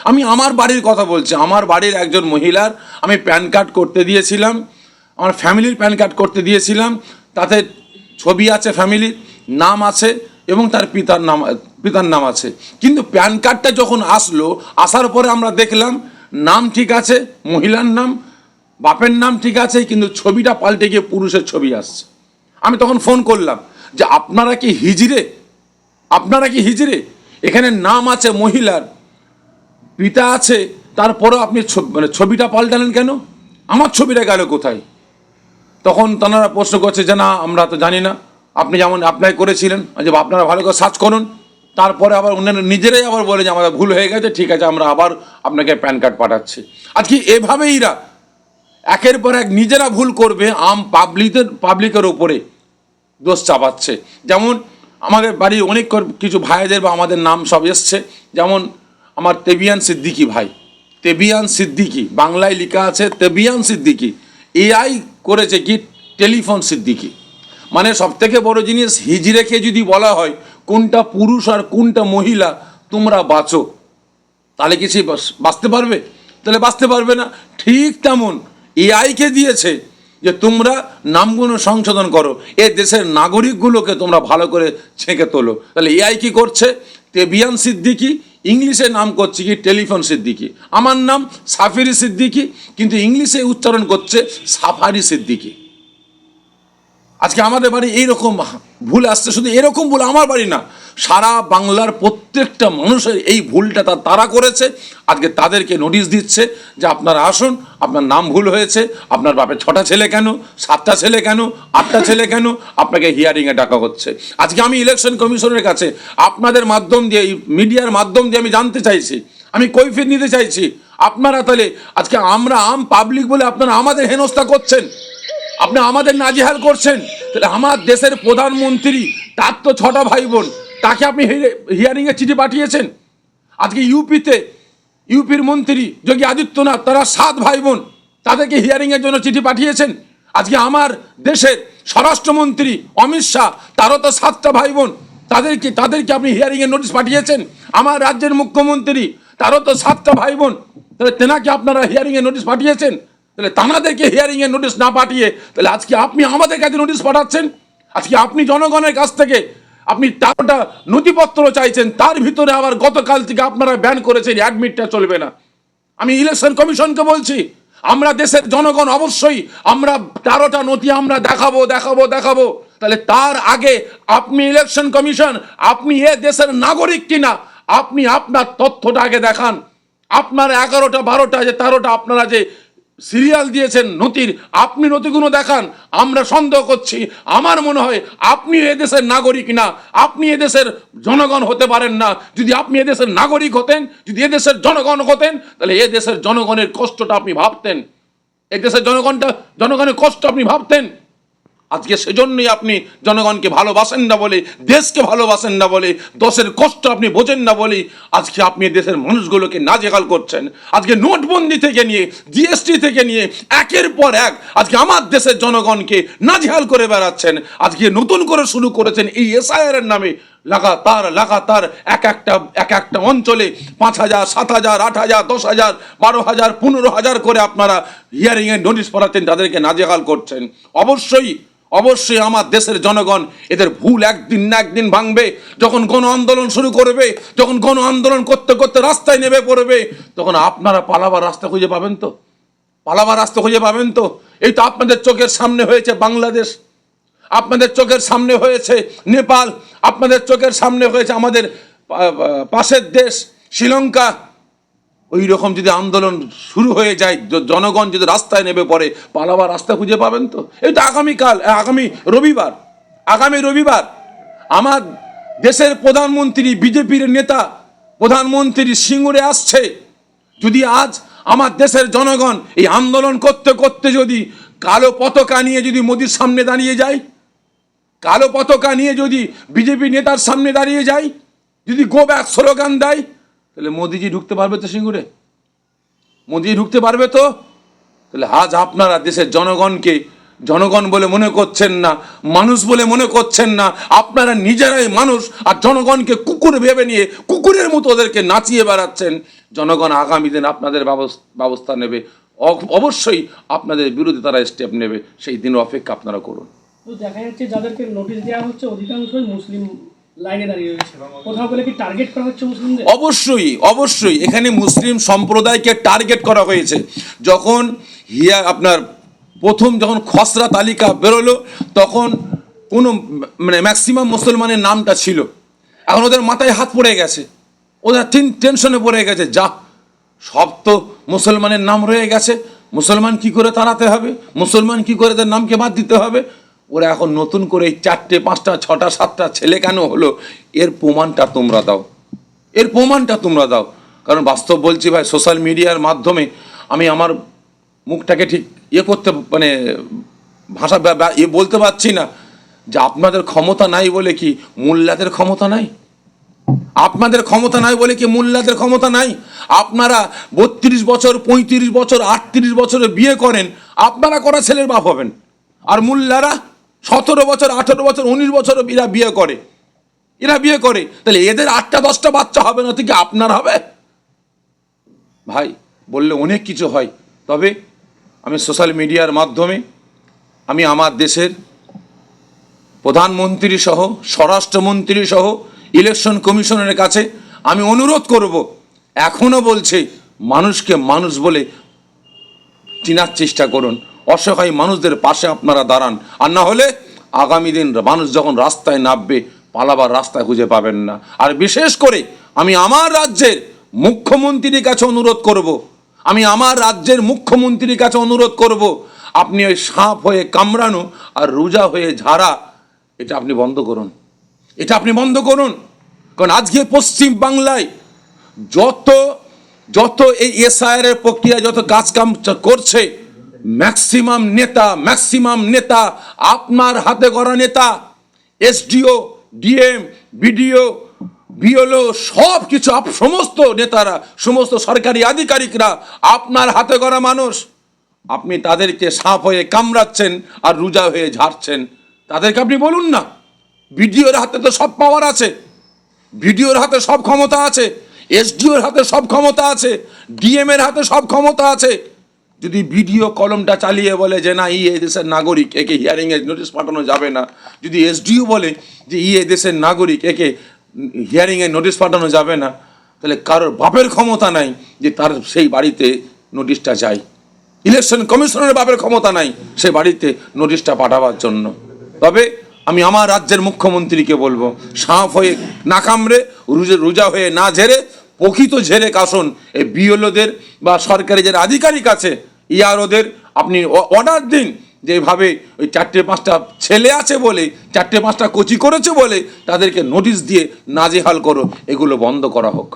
আমি আমার বাড়ির কথা বলছি, আমার বাড়ির একজন মহিলার আমি প্যান কার্ড করতে দিয়েছিলাম, আমার ফ্যামিলির প্যান কার্ড করতে দিয়েছিলাম, তাতে ছবি আছে, ফ্যামিলির নাম আছে এবং তার পিতার নাম আছে। কিন্তু প্যান কার্ডটা যখন আসলো, আসার পরে আমরা দেখলাম নাম ঠিক আছে, মহিলার নাম, বাপের নাম ঠিক আছে, কিন্তু ছবিটা পাল্টে গিয়ে পুরুষের ছবি আসছে। আমি তখন ফোন করলাম যে আপনারা কি হিজড়ে, আপনারা কি হিজড়ে? এখানে নাম আছে মহিলার, পিতা আছে, তারপরেও আপনি মানে ছবিটা পাল্টালেন কেন? আমার ছবিটা গেল কোথায়? তখন তারা প্রশ্ন করছে যে না আমরা তো জানি না, আপনি যেমন অ্যাপ্লাই করেছিলেন, যে আপনারা ভালো করে সার্চ করুন। তারপরে আবার অন্যান্য নিজেরাই আবার বলে যে আমাদের ভুল হয়ে গেছে, ঠিক আছে আমরা আবার আপনাকে প্যান কার্ড পাঠাচ্ছি। আজকে এভাবেই এরা একের পর এক নিজেরা ভুল করবে, পাবলিকের ওপরে দোষ চাপাচ্ছে। যেমন আমাদের বাড়ির অনেক কিছু ভাইদের বা আমাদের নাম সব এসছে, যেমন আমার তেবিয়ান সিদ্দিকি ভাই, তেবিয়ান সিদ্দিকি, বাংলায় লেখা আছে তেবিয়ান সিদ্দিকি, এআই করেছে কি টেলিফোন সিদ্দিকি। মানে সব থেকে বড় জিনিস, হিজড়েকে যদি বলা হয় কোনটা পুরুষ আর কোনটা মহিলা তোমরা বাঁচো, তাহলে কি সে বাঁচতে পারবে? তাহলে বাঁচতে পারবে না। ঠিক তেমন এআইকে দিয়েছে যে তোমরা নামগুলো সংশোধন করো, এ দেশের নাগরিকগুলোকে তোমরা ভালো করে ছেঁকে তোলো। তাহলে এআই কি করছে? তেবিয়ান সিদ্দিকি, ইংলিশে নাম করছে কি টেলিফোন সিদ্দিকি। আমার নাম সাফিরি সিদ্দিকি, কিন্তু ইংলিশে উচ্চারণ করছে সাফারি সিদ্দিকি। আজকে আমাদের বাড়ি এইরকম ভুল আসছে, শুধু এরকম ভুল আমার বাড়ি না, সারা বাংলার প্রত্যেকটা মানুষের এই ভুলটা তারা করেছে। আজকে তাদেরকে নোটিশ দিচ্ছে যে আপনারা আসুন, আপনার নাম ভুল হয়েছে, আপনার বাপের 6টা ছেলে কেন, 7টা ছেলে কেন, 8টা ছেলে কেন, আপনাকে হিয়ারিংয়ে ডাকা হচ্ছে। আজকে আমি ইলেকশন কমিশনের কাছে আপনাদের মাধ্যম দিয়ে, মিডিয়ার মাধ্যম দিয়ে আমি জানতে চাইছি, আমি কৈফিয়ত নিতে চাইছি, আপনারা তাহলে আজকে আমরা পাবলিক বলে আপনারা আমাদের হেনস্থা করছেন, আপনি আমাদের নাজেহাল করছেন। তাহলে আমার দেশের প্রধানমন্ত্রী, তার তো 6টা ভাই বোন, তাকে আপনি হিয়ারিংয়ে চিঠি পাঠিয়েছেন। আজকে ইউপির মন্ত্রী যোগী আদিত্যনাথ, তারা 7 ভাই বোন, তাদেরকে হিয়ারিংয়ের জন্য চিঠি পাঠিয়েছেন। আজকে আমার দেশের স্বরাষ্ট্রমন্ত্রী অমিত শাহ, তারও তো 7টা ভাই বোন, তাদেরকে আপনি হিয়ারিংয়ের নোটিশ পাঠিয়েছেন। আমার রাজ্যের মুখ্যমন্ত্রী, তারও তো 7টা ভাই বোন, তাহলে তেনাকে আপনারা হিয়ারিংয়ের নোটিশ পাঠিয়েছেন। তাহলে তানাদেরকে হিয়ারিংয়ের নোটিশ না পাঠিয়ে তাহলে আজকে আপনি আমাদের কাছে নোটিশ পাঠাচ্ছেন। আজকে আপনি জনগণের কাছ থেকে আপনি 13টা নথিপত্র চাইছেন, তার ভিতরে আবার গতকাল থেকে আপনারা ব্যান করেছেন, অ্যাডমিটটা চলবে না। আমি ইলেকশন কমিশনকে বলছি, আমরা দেশের জনগণ, অবশ্যই আমরা 13টা নথি আমরা দেখাবো। তাহলে তার আগে আপনি ইলেকশন কমিশন, আপনি এ দেশের নাগরিক কিনা আপনি আপনার তথ্যটা আগে দেখান। আপনার 11টা 12টা যে 13টা আপনারা যে সিরিয়াল দিয়েছেন নথির, আপনি নথিগুলো দেখান। আমরা সন্দেহ করছি, আমার মনে হয় আপনি এদেশের নাগরিক না, আপনি এদেশের জনগণ হতে পারেন না। যদি আপনি এদেশের নাগরিক হতেন, যদি এদেশের জনগণ হতেন, তাহলে এদেশের জনগণের কষ্টটা আপনি ভাবতেন, এদেশের জনগণের কষ্ট আপনি ভাবতেন। আজকে সেজন্যই আপনি জনগণকে ভালোবাসেন না বলে, দেশকে ভালোবাসেন না বলে, দেশের কষ্ট আপনি বোঝেন না বলে আজকে আপনি দেশের মানুষগুলোকে নাজেহাল করছেন। আজকে নোটবন্দি থেকে নিয়ে, জিএসটি থেকে নিয়ে একের পর এক আজকে আমার দেশের জনগণকে নাজেহাল করে বেড়াচ্ছেন। আজকে নতুন করে শুরু করেছেন এই এসআইআর এর নামে লাগাতার এক একটা অঞ্চলে 5,000, 7,000, 8,000, 10,000, 12,000, 15,000 করে আপনারা হিয়ারিংয়ের নোটিশ পাঠাচ্ছেন, তাদেরকে নাজেহাল করছেন। অবশ্যই আমার দেশের জনগণ এদের ভুল একদিন না একদিন ভাঙবে। যখন গণ আন্দোলন শুরু করবে, যখন গণ আন্দোলন করতে করতে রাস্তায় নেমে পড়বে, তখন আপনারা পালাবার রাস্তা খুঁজে পাবেন তো। এই তো আপনাদের চোখের সামনে হয়েছে বাংলাদেশ, আপনাদের চোখের সামনে হয়েছে নেপাল, আপনাদের চোখের সামনে হয়েছে আমাদের পাশের দেশ শ্রীলঙ্কা। ওই রকম যদি আন্দোলন শুরু হয়ে যায়, জনগণ যদি রাস্তায় নেমে পড়ে, পালাবার রাস্তা খুঁজে পাবেন তো। এই তো আগামী রবিবার আমার দেশের প্রধানমন্ত্রী, বিজেপির নেতা প্রধানমন্ত্রী সিঙ্গুরে আসছে। যদি আজ আমার দেশের জনগণ এই আন্দোলন করতে করতে যদি কালো পতাকা নিয়ে যদি মোদির সামনে দাঁড়িয়ে যায়, কালো পতাকা নিয়ে যদি বিজেপি নেতার সামনে দাঁড়িয়ে যায়, যদি গো ব্যাক স্লোগান দেয়, তাহলে মোদিজি ঢুকতে পারবে তো সিঙ্গুরে? মোদিজি ঢুকতে পারবে তো? তাহলে আজ আপনারা দেশের জনগণকে জনগণ বলে মনে করছেন না, মানুষ বলে মনে করছেন না, আপনারা নিজেরাই মানুষ আর জনগণকে কুকুর ভেবে নিয়ে কুকুরের মতো ওদেরকে নাচিয়ে বেড়াচ্ছেন। জনগণ আগামী দিন আপনাদের ব্যবস্থা নেবে, অবশ্যই আপনাদের বিরুদ্ধে তারা স্টেপ নেবে, সেই দিন অপেক্ষা আপনারা করুন। তো দেখা যাচ্ছে যাদেরকে নোটিশ দেওয়া হচ্ছে অধিকাংশই মুসলিম লাইনে দাঁড়িয়ে রয়েছে, কোথাও বলে কি টার্গেট করা হচ্ছে মুসলিমদের? অবশ্যই অবশ্যই এখানে মুসলিম সম্প্রদায়কে টার্গেট করা হয়েছে। যখন আপনার প্রথম যখন খসড়া তালিকা বেরোলো তখন কোনো মানে ম্যাক্সিমাম মুসলমানের নামটা ছিল, এখন ওদের মাথায় হাত পড়ে গেছে, ওদের টেনশনে পড়ে গেছে, যা সব তো মুসলমানের নাম রয়ে গেছে, মুসলমান কি করে তাড়াতে হবে, মুসলমান কি করে তার নামকে বাদ দিতে হবে। ওরা এখন নতুন করে এই 4টে 5টা 6টা 7টা ছেলে কেন হলো, এর প্রমাণটা তোমরা দাও, এর প্রমাণটা তোমরা দাও। কারণ বাস্তব বলছি ভাই, সোশ্যাল মিডিয়ার মাধ্যমে আমি আমার মুখটাকে ঠিক করতে মানে ভাষা বলতে পারছি না যে আপনাদের ক্ষমতা নাই বলে কি মোল্লাদের ক্ষমতা নাই, আপনাদের ক্ষমতা নাই বলে কি মোল্লাদের ক্ষমতা নাই। আপনারা 32 বছর 35 বছর 38 বছরে বিয়ে করেন, আপনারা করা ছেলের বাপ হবেন, আর মোল্লারা 17 বছর 18 বছর 19 বছর এরা বিয়ে করে, তাহলে এদের 8টা 10টা বাচ্চা হবে না, থেকে আপনার হবে? ভাই বললে অনেক কিছু হয়, তবে আমি সোশ্যাল মিডিয়ার মাধ্যমে আমি আমার দেশের প্রধানমন্ত্রী সহ স্বরাষ্ট্রমন্ত্রী সহ ইলেকশন কমিশনের কাছে আমি অনুরোধ করব, এখনও বলছে মানুষকে মানুষ বলে চিনার চেষ্টা করুন, অসহায় মানুষদের পাশে আপনারা দাঁড়ান, আর না হলে আগামী দিন মানুষ যখন রাস্তায় নামবে পালাবার রাস্তা খুঁজে পাবেন না। আর বিশেষ করে আমি আমার রাজ্যের মুখ্যমন্ত্রীর কাছে অনুরোধ করব, আপনি ওই সাপ হয়ে কামড়ানো আর রোজা হয়ে ঝাড়া এটা আপনি বন্ধ করুন, কারণ আজকে পশ্চিম বাংলায় যত এই এসআইআর এর প্রক্রিয়া যত কাজ কাম করছে, ম্যাক্সিমাম নেতা আপনার হাতে গড়া নেতা, এসডিও ডিএম বিডিও বিএলও সব কিছু, সমস্ত নেতারা সমস্ত সরকারি আধিকারিকরা আপনার হাতে গড়া মানুষ। আপনি তাদেরকে সাপ হয়ে কামড়াচ্ছেন আর রোজা হয়ে ঝাড়ছেন, তাদেরকে আপনি বলুন না, বিডিওর হাতে তো সব পাওয়ার আছে, বিডিওর হাতে সব ক্ষমতা আছে, এসডিওর হাতে সব ক্ষমতা আছে, ডিএম এর হাতে সব ক্ষমতা আছে। যদি বিডিও কলমটা চালিয়ে বলে যে না এই দেশের নাগরিক, একে হিয়ারিং এর নোটিশ পাঠানো যাবে না, যদি এসডিও বলে যে এই দেশের নাগরিক, একে হিয়ারিং এর নোটিশ পাঠানো যাবে না, তাহলে কারোর বাপের ক্ষমতা নাই যে তার সেই বাড়িতে নোটিশটা যায়। ইলেকশন কমিশনের বাপের ক্ষমতা নাই সে বাড়িতে নোটিশটা পাঠাবার জন্য। তবে আমি আমার রাজ্যের মুখ্যমন্ত্রীকে বলবো, সাপ হয়ে না কামড়ে রোজা হয়ে না ঝেড়ে প্রকৃত ঝেড়ে কাশুন এই বিএলওদের বা সরকারি যারা আধিকারিক আছে ইয়ারওদের আপনি অর্ডার দিন, যেভাবে ওই 4টে 5টা ছেলে আছে বলে 4টে 5টা কোচি করেছে বলে তাদেরকে নোটিশ দিয়ে নাজেহাল করো, এগুলো বন্ধ করা হোক।